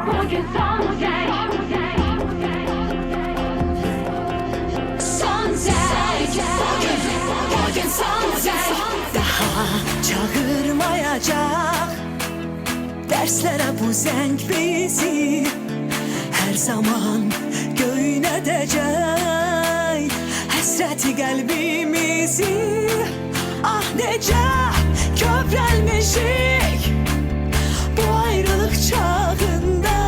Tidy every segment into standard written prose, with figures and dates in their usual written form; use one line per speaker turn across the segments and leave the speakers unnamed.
bugün son zevk. Son zevk, bugün son zevk.
Daha çağırmayacak derslere bu zəng bizi her zaman göynədəcək həsrəti qəlbimizi. Ah necə kövrəlmişik bu ayrılık çağında,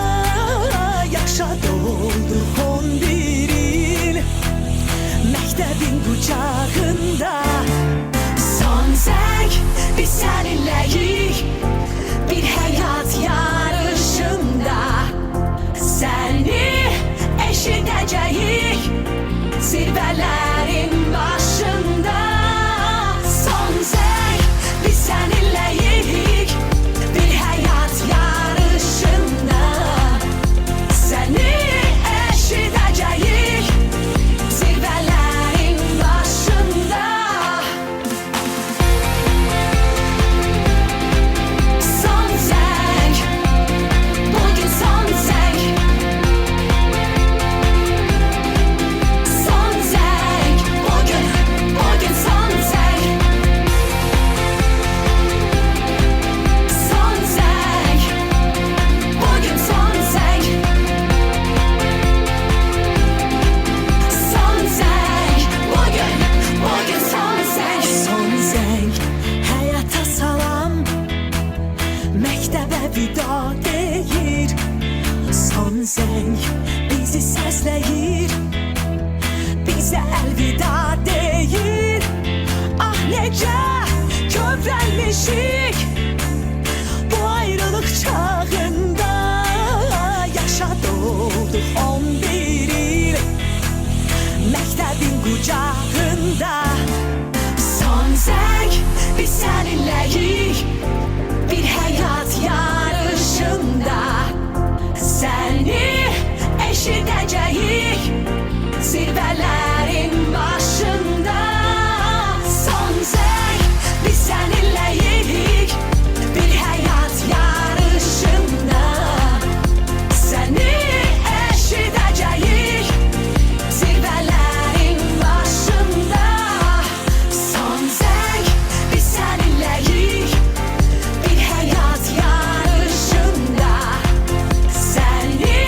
yaşa dolduq 11 il məktəbin qucağında. Son zəng biz səninləyik bir həyat yarışında, səni eşidəcəyik zirvələrin başında. Son zəng biz səninləyik bir həyat yarışında, səni eşidəcəyik zirvələrin başında. Son zəng, bugün son zəng. Son zəng, bugün son zəng. Son zəng, bugün son zəng. Son zəng, bugün son zəng. Son zəng, həyata salam, məktəbə vida deyir. Son zəng bizi səsləyir, bizə əlvida deyir. Ah necə kövrəlmişik bu ayrılık çağında, yaşa dolduq 11 il məktəbin qucağında. Son zəng biz səninləyik bir həyat yarışında, səni eşidəcəyik zirvələrin başında. Son zəng biz səninləyik bir həyat yarışında, səni eşidəcəyik zirvələrin başında. Son zəng biz səninləyik bir həyat yarışında, səni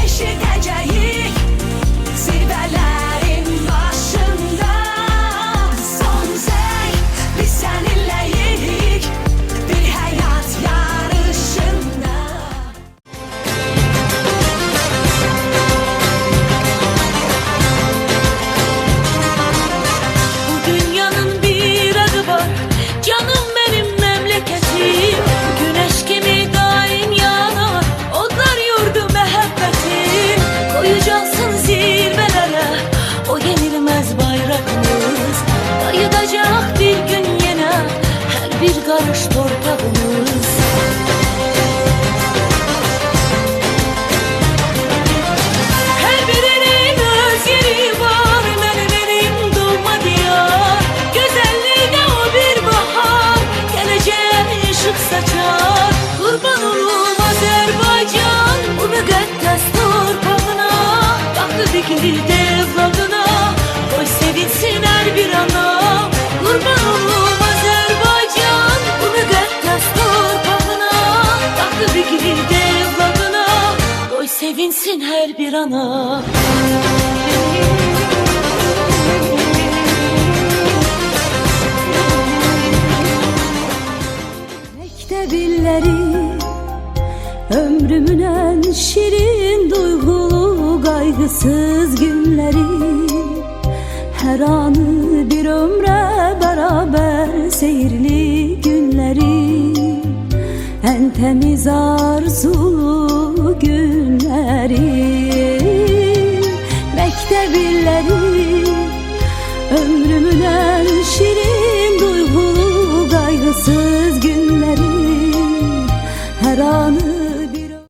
eşidəcəyik zirvələrin başında. Son zəng biz səninləyik bir həyat yarışında.
Bu dünyanın bir adı var, canım benim memleketim. Güneş gibi daim yanar, onlar yurdu muhabbetim. Koyacaksın zirvelere o yenilmez bayrakımız, kayıdacak bir gün yine her bir karış torpağımız. Her birinin öz yeri var, benim doğma diyar. Güzelliğine o bir bahar, geleceğe ışık saçar. Kurban olurum Azerbaycan, bu müqəddəs torpağına. Baxdı dikili devladına, koy sevinsin her bir ana. Kurban olurum Azerbaycan, bu müqəddəs torpağına. Baxdı dikili devladına, koy sevinsin her bir ana.
Mektebilleri ömrümün en şirin duygulu kaygısız günleri, her anı bir ömre beraber seyirli günleri, en temiz arzulu günleri. Mektebilleri ömrümün en şirin duygulu kaygısız günleri, her anı